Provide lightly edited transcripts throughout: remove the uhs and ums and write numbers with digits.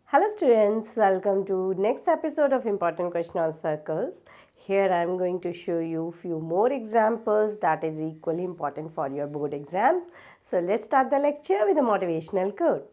Hello students, welcome to next episode of Important Question on Circles. Here I am going to show you few more examples that is equally important for your board exams. So let's start the lecture with a motivational quote.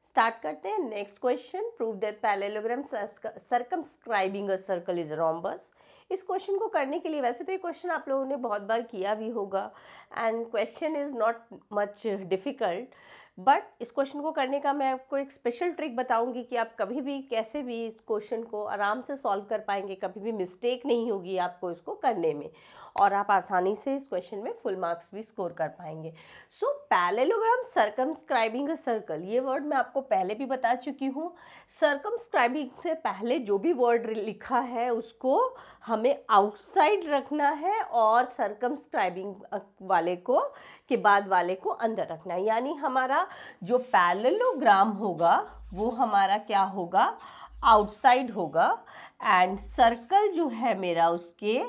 Start करते हैं next question. Prove that parallelogram circumscribing a circle is rhombus. इस question को करने के लिए वैसे तो ये क्वेश्चन आप लोगों ने बहुत बार किया भी होगा and question is not much difficult, but इस क्वेश्चन को करने का मैं आपको एक स्पेशल ट्रिक बताऊंगी कि आप कभी भी कैसे भी इस क्वेश्चन को आराम से सॉल्व कर पाएंगे, कभी भी मिस्टेक नहीं होगी आपको इसको करने में और आप आसानी से इस क्वेश्चन में फुल मार्क्स भी स्कोर कर पाएंगे। सो पैरेललोग्राम सर्कमस्क्राइबिंग अ सर्कल, ये वर्ड मैं आपको पहले भी बता चुकी हूँ। सर्कमस्क्राइबिंग से पहले जो भी वर्ड लिखा है उसको हमें आउटसाइड रखना है और सर्कमस्क्राइबिंग वाले को के बाद वाले को अंदर रखना है, यानी हमारा जो पैरेललोग्राम होगा वो हमारा क्या होगा, आउटसाइड होगा एंड सर्कल जो है मेरा उसके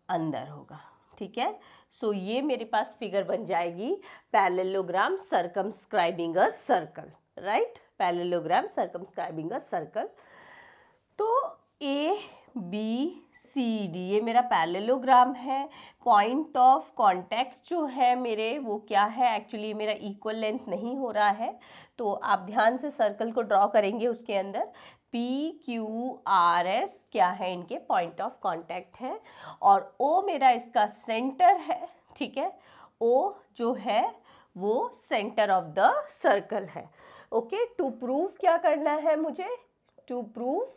अंदर होगा। ठीक है, सो ये मेरे पास फिगर बन जाएगी parallelogram circumscribing a circle, right. Parallelogram circumscribing a circle. तो ए बी सी डी ये मेरा पैरेललोग्राम है। पॉइंट ऑफ कॉन्टैक्ट जो है मेरे वो क्या है, एक्चुअली मेरा इक्वल लेंथ नहीं हो रहा है, तो आप ध्यान से सर्कल को ड्रॉ करेंगे। उसके अंदर पी क्यू आर एस क्या है, इनके पॉइंट ऑफ कांटेक्ट है और ओ मेरा इसका सेंटर है। ठीक है, ओ जो है वो सेंटर ऑफ द सर्कल है। ओके, टू प्रूव क्या करना है मुझे, टू प्रूव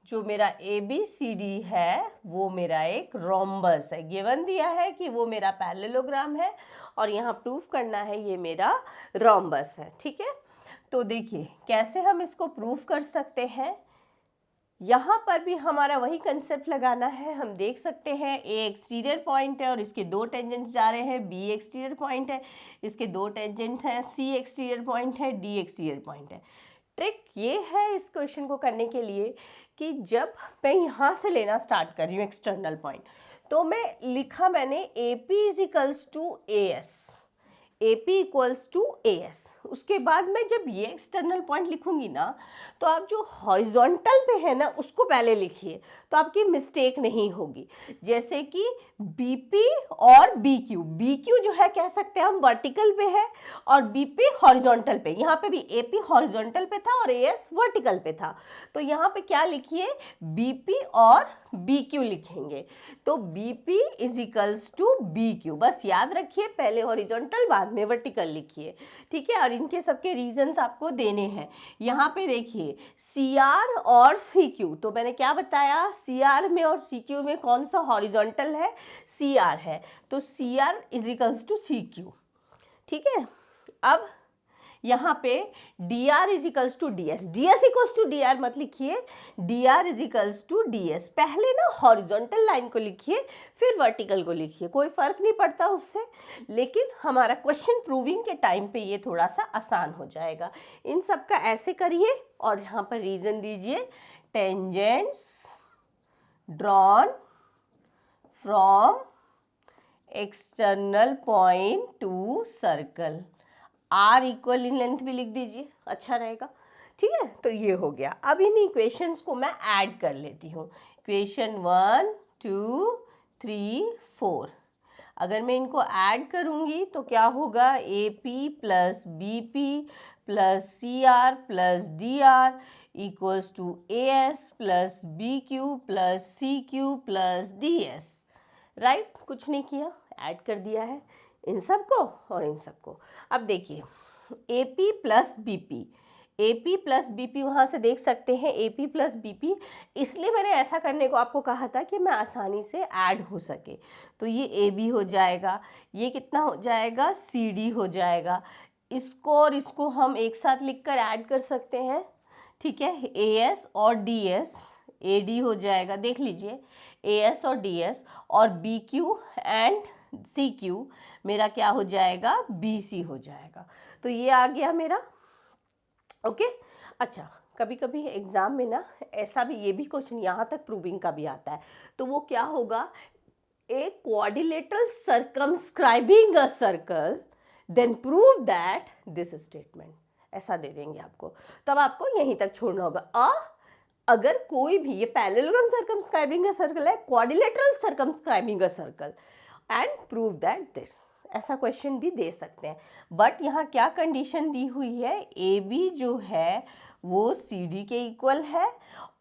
जो मेरा ए बी सी डी है वो मेरा एक रोम्बस है। गिवन दिया है कि वो मेरा पैरेललोग्राम है और यहाँ प्रूफ करना है ये मेरा रोम्बस है। ठीक है, तो देखिए कैसे हम इसको प्रूफ कर सकते हैं। यहाँ पर भी हमारा वही कंसेप्ट लगाना है। हम देख सकते हैं ए एक्सटीरियर पॉइंट है और इसके दो टेंजेंट्स जा रहे हैं, बी एक्सटीरियर पॉइंट है, इसके दो टेंजेंट हैं, सी एक्सटीरियर पॉइंट है, डी एक्सटीरियर पॉइंट है। ट्रिक ये है इस क्वेश्चन को करने के लिए कि जब मैं यहाँ से लेना स्टार्ट कर रही हूँ एक्सटर्नल पॉइंट, तो मैं लिखा मैंने A P is equals to A S, A P equals to A S. उसके बाद मैं जब ये एक्सटर्नल पॉइंट लिखूंगी ना, तो आप जो हॉरिजॉन्टल पे है ना उसको पहले लिखिए, तो आपकी मिस्टेक नहीं होगी। जैसे कि बी पी और बी क्यू जो है कह सकते हैं हम वर्टिकल पे है और बी पी हॉरिजॉन्टल पे। यहाँ पे भी ए पी हॉरिजॉन्टल पे था और ए एस वर्टिकल पे था, तो यहाँ पे क्या लिखिए, बी पी और बी क्यू लिखेंगे। तो B P is equals to B Q, बस याद रखिए पहले हॉरिजॉन्टल बाद में वर्टिकल लिखिए। ठीक है, और इनके सबके रीजंस आपको देने हैं। यहाँ पे देखिए सी आर और सी क्यू, तो मैंने क्या बताया, सी आर में और सी क्यू में कौन सा हॉरिजॉन्टल है, सी आर है, तो C R is equals to C Q. ठीक है, अब यहाँ पे D R is equals to D S, D S equals to D R मत लिखिए, D R is equals to D S. पहले ना हॉरिजॉन्टल लाइन को लिखिए फिर वर्टिकल को लिखिए, कोई फर्क नहीं पड़ता उससे, लेकिन हमारा क्वेश्चन प्रूविंग के टाइम पे ये थोड़ा सा आसान हो जाएगा। इन सब का ऐसे करिए और यहाँ पर रीजन दीजिए, tangents drawn from external point to circle, are equal in length भी लिख दीजिए, अच्छा रहेगा। ठीक है, तो ये हो गया। अब इन इक्वेशंस को मैं ऐड कर लेती हूँ, इक्वेशन 1 2 3 4। अगर मैं इनको ऐड करूँगी तो क्या होगा, A P plus B P plus C R plus D R equals to A S plus B Q plus C Q plus D S. Right, कुछ नहीं किया, ऐड कर दिया है इन सबको और इन सबको। अब देखिए A P plus B P, A P plus B P वहाँ से देख सकते हैं A P plus B P, इसलिए मैंने ऐसा करने को आपको कहा था कि मैं आसानी से ऐड हो सके। तो ये ए बी हो जाएगा, ये कितना हो जाएगा, सी डी हो जाएगा। इसको और इसको हम एक साथ लिखकर ऐड कर सकते हैं। ठीक है, ए एस और डी एस, ए डी हो जाएगा, देख लीजिए ए एस और डी एस, और B Q and C Q मेरा क्या हो जाएगा, बी सी हो जाएगा। तो ये आ गया मेरा। ओके अच्छा, कभी कभी एग्जाम में ना ऐसा भी, ये भी क्वेश्चन यहाँ तक प्रूविंग का भी आता है, तो वो क्या होगा, a quadrilateral circumscribing a circle then prove that this statement, ऐसा दे देंगे आपको, तब आपको यहीं तक छोड़ना होगा। अगर कोई भी, ये पैरेललोग्राम सर्कमस्क्राइबिंग अ सर्कल है, quadrilateral circumscribing a circle and prove that this, ऐसा क्वेश्चन भी दे सकते हैं। बट यहाँ क्या कंडीशन दी हुई है, ए बी जो है वो सी डी के इक्वल है,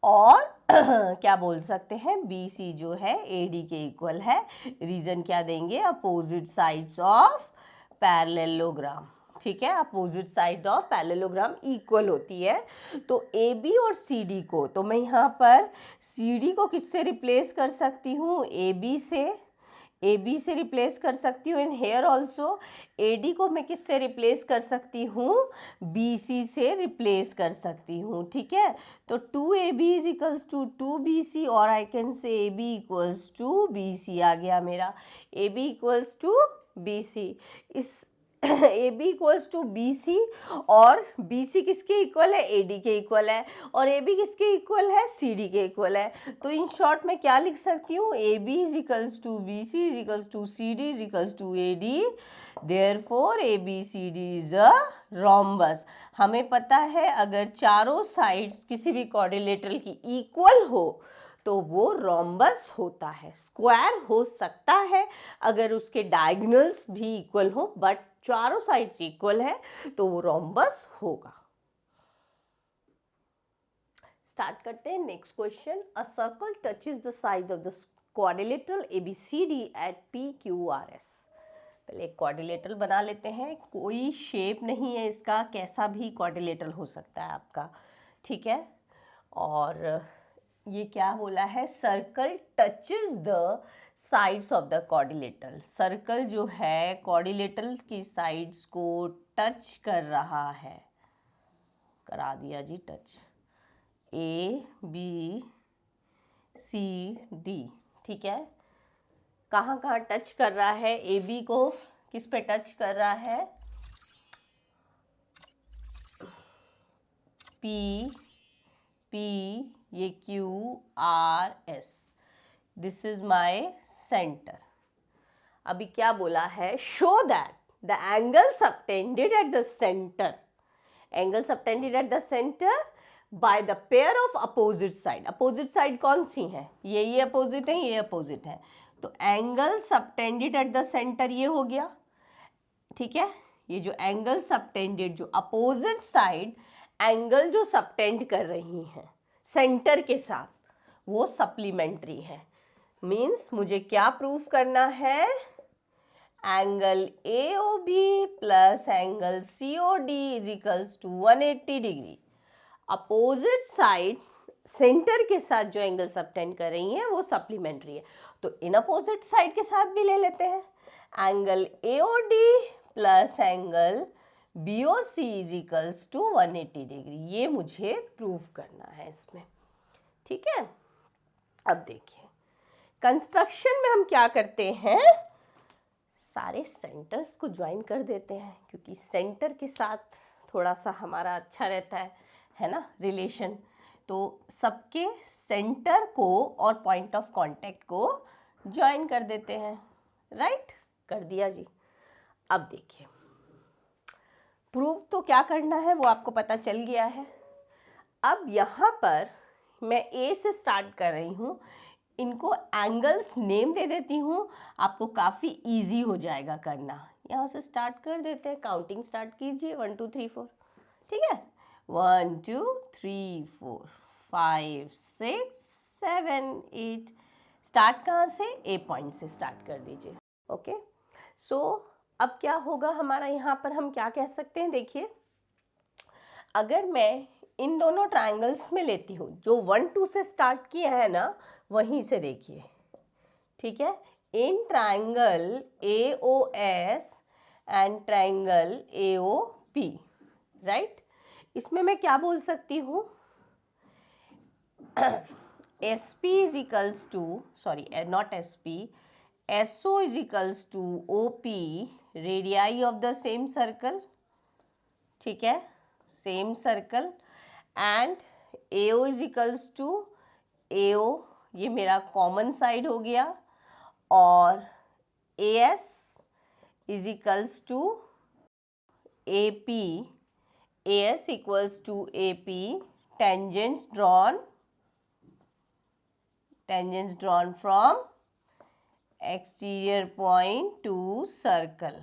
और क्या बोल सकते हैं, बी सी जो है ए डी के इक्वल है। रीजन क्या देंगे, अपोजिट साइड्स ऑफ पैरेललोग्राम, ठीक है, opposite side of parallelogram equal होती है। तो ए बी और सी डी को, तो मैं यहाँ पर सी डी को किससे रिप्लेस कर सकती हूँ, ए बी से रिप्लेस कर सकती हूँ। इन हेयर ऑल्सो ए डी को मैं किससे रिप्लेस कर सकती हूँ, बी सी से रिप्लेस कर सकती हूँ, ठीक है। तो 2AB is equals to 2BC, और I can say AB equals to BC आ गया मेरा, AB इक्वल्स टू BC। इस AB इक्वल्स टू BC, और BC किसके इक्वल है, AD के इक्वल है, और AB किसके इक्वल है, CD के इक्वल है। तो इन शॉर्ट में क्या लिख सकती हूँ, AB is equals to BC is equals to CD is equals to AD, therefore ABCD is a rhombus. हमें पता है अगर चारों साइड्स किसी भी क्वाड्रिलेटरल की इक्वल हो तो वो रोम्बस होता है। स्क्वायर हो सकता है अगर उसके डायगोनल्स भी इक्वल हो, बट चारों साइड्स इक्वल है तो वो रोम्बस होगा। स्टार्ट करते हैं next question. A circle touches the side of the quadrilateral ABCD at PQRS। पहले एक क्वाड्रिलेटरल बना लेते हैं, कोई शेप नहीं है इसका, कैसा भी क्वाड्रिलेटरल हो सकता है आपका, ठीक है। और ये क्या बोला है, circle touches the sides of the quadrilateral. Circle जो है क्वाड्रिलेटरल की साइड्स को टच कर रहा है, करा दिया जी टच, ABCD, ठीक है। कहाँ कहाँ टच कर रहा है, AB को किस पे टच कर रहा है, P, ये QRS, this is my centre. अभी क्या बोला है, show that the angle subtended at the centre, angle subtended at the centre by the pair of opposite side. Opposite side कौन सी है, ये अपोजिट है, ये अपोजिट है, तो angle subtended at the centre ये हो गया, ठीक है। ये जो एंगल सबटेंडेड, जो अपोजिट साइड एंगल जो सबटेंड कर रही हैं सेंटर के साथ, वो सप्लीमेंट्री है। मीन्स मुझे क्या प्रूफ करना है, angle AOB plus angle COD is equals to 180 degree. Opposite side centre के साथ जो एंगल सबटेंड कर रही हैं वो सप्लीमेंट्री है, तो इन अपोजिट साइड के साथ भी ले लेते हैं, angle AOD plus angle BOC is equals to 180 degree. ये मुझे प्रूफ करना है इसमें, ठीक है। अब देखिए कंस्ट्रक्शन में हम क्या करते हैं, सारे सेंटर्स को ज्वाइन कर देते हैं, क्योंकि सेंटर के साथ थोड़ा सा हमारा अच्छा रहता है ना रिलेशन। तो सबके सेंटर को और पॉइंट ऑफ कांटेक्ट को ज्वाइन कर देते हैं, राइट, कर दिया जी। अब देखिए प्रूव तो क्या करना है वो आपको पता चल गया है। अब यहाँ पर मैं A से स्टार्ट कर रही हूँ, इनको एंगल्स नेम दे देती हूँ, आपको काफ़ी इजी हो जाएगा करना। यहाँ से स्टार्ट कर देते हैं, काउंटिंग स्टार्ट कीजिए, 1 2 3 4, ठीक है, 1 2 3 4 5 6 7 8। स्टार्ट कहाँ से, A पॉइंट से स्टार्ट कर दीजिए, ओके। सो अब क्या होगा हमारा, यहाँ पर हम क्या कह सकते हैं, देखिए अगर मैं इन दोनों ट्रायंगल्स में लेती हूँ, जो 1 2 से स्टार्ट किया है ना, वहीं से देखिए, ठीक है, in triangle AOS and triangle AOP, right, इसमें मैं क्या बोल सकती हूँ, SP is equals to, sorry not SP, SO is equals to OP radii of the same circle, ठीक है, same circle, and AO is equals to AO, ये मेरा कॉमन साइड हो गया, और AS is equals to AP, AS equals to AP, tangents drawn from exterior point to circle,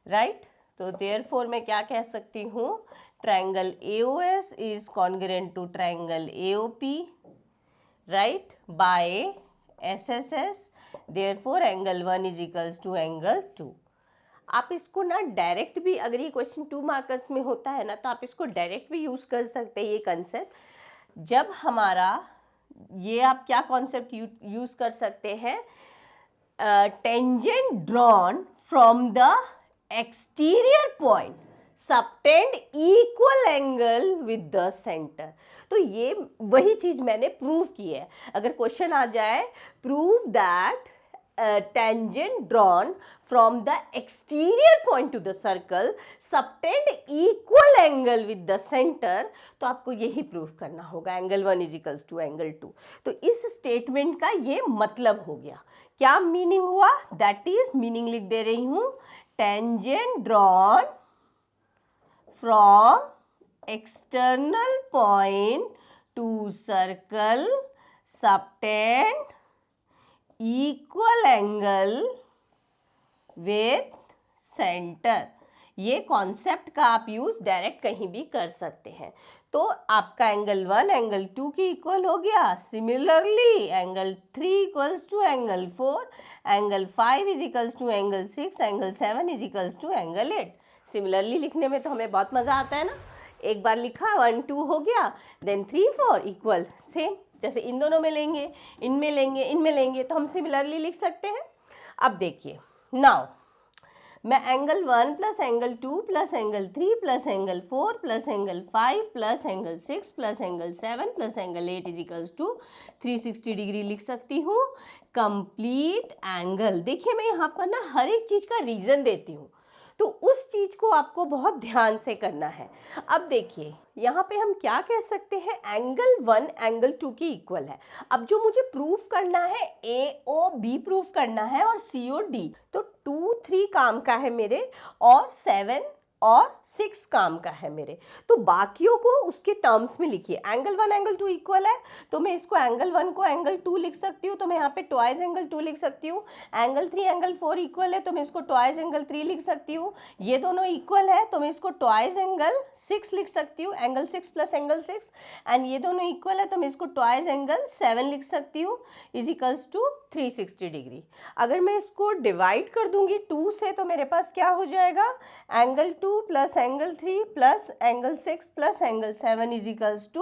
right? तो therefore मैं क्या कह सकती हूँ, triangle AOS is congruent to triangle AOP, right, by SSS, therefore angle 1 is equals to angle 2. आप इसको ना direct भी, अगर ये क्वेश्चन 2 मार्कर्स में होता है ना, तो आप इसको डायरेक्ट भी यूज़ कर सकते हैं ये कंसेप्ट. जब हमारा ये, आप क्या कॉन्सेप्ट यूज़ कर सकते हैं, tangent drawn from the exterior point subtend equal angle with the centre. तो ये वही चीज़ मैंने प्रूव की है. अगर क्वेश्चन आ जाए, prove that tangent drawn from the exterior point to the circle subtend equal angle with the center, तो आपको यही प्रूफ करना होगा, angle 1 is equals to angle 2. तो इस स्टेटमेंट का ये मतलब हो गया. क्या मीनिंग हुआ, दैट इज, मीनिंग लिख दे रही हूँ, tangent drawn from external point to circle subtend equal angle with centre. ये कॉन्सेप्ट का आप यूज़ डायरेक्ट कहीं भी कर सकते हैं. तो आपका एंगल 1 एंगल 2 की इक्वल हो गया. Similarly angle 3 equals to angle 4, angle 5 is equals to angle 6, angle 7 is equals to angle 8. Similarly लिखने में तो हमें बहुत मज़ा आता है ना. एक बार लिखा, 1 2 हो गया, देन 3 4 इक्वल सेम. जैसे इन दोनों में लेंगे, इनमें लेंगे, इनमें लेंगे, तो हम सिमिलरली लिख सकते हैं. अब देखिए, नाउ मैं angle 1 plus angle 2 plus angle 3 plus angle 4 plus angle 5 plus angle 6 plus angle 7 plus angle 8 is equals to 360 degree लिख सकती हूँ. Complete angle. देखिए मैं यहाँ पर ना हर एक चीज़ का रीज़न देती हूँ, तो उस चीज़ को आपको बहुत ध्यान से करना है. अब देखिए यहाँ पे हम क्या कह सकते हैं, एंगल 1 एंगल 2 की इक्वल है. अब जो मुझे प्रूफ करना है, AOB प्रूफ करना है और COD, तो 2 3 काम का है मेरे, और 7 और 6 काम का है मेरे. तो बाकियों को उसके टर्म्स में लिखिए. एंगल 1 एंगल 2 इक्वल है, तो मैं इसको एंगल 1 को एंगल 2 लिख सकती हूँ, तो मैं यहाँ पे ट्वाइस एंगल 2 लिख सकती हूँ. एंगल 3 एंगल 4 इक्वल है, तो मैं इसको ट्वाइस एंगल 3 लिख सकती हूँ. ये दोनों इक्वल है, तो मैं इसको ट्वाइस एंगल 6 लिख सकती हूँ, एंगल 6 प्लस एंगल 6. एंड ये दोनों इक्वल है, तो मैं इसको ट्वाइस एंगल 7 लिख सकती हूँ, इज इक्वल्स टू 360 डिग्री. अगर मैं इसको डिवाइड कर दूंगी 2 से, तो मेरे पास क्या हो जाएगा, angle 2 plus angle 3 plus angle 6 plus angle 7 is equals to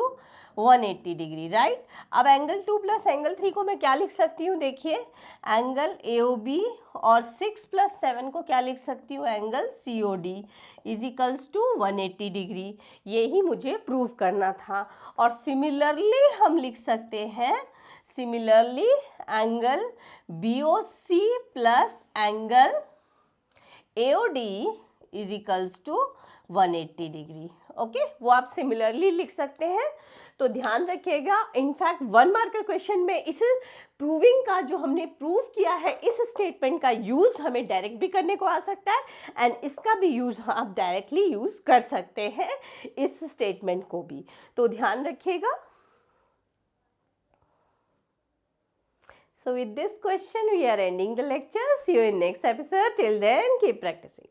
180 degree, right. अब एंगल 2 प्लस एंगल 3 को मैं क्या लिख सकती हूँ, देखिए एंगल AOB, और 6 प्लस 7 को क्या लिख सकती हूँ, angle COD is equals to 180 degree. यही मुझे प्रूव करना था. और सिमिलरली हम लिख सकते हैं, similarly angle BOC plus angle AOD is equals to 180 degree. Okay, वो आप सिमिलरली लिख सकते हैं. तो ध्यान रखिएगा, इनफैक्ट 1 मार्कर क्वेश्चन में इस प्रूविंग का, जो हमने प्रूव किया है, इस स्टेटमेंट का यूज़ हमें डायरेक्ट भी करने को आ सकता है, एंड इसका भी यूज़ आप डायरेक्टली यूज़ कर सकते हैं, इस स्टेटमेंट को भी. तो ध्यान रखिएगा. So with this question we are ending the lecture. See you in next episode. Till then, keep practicing.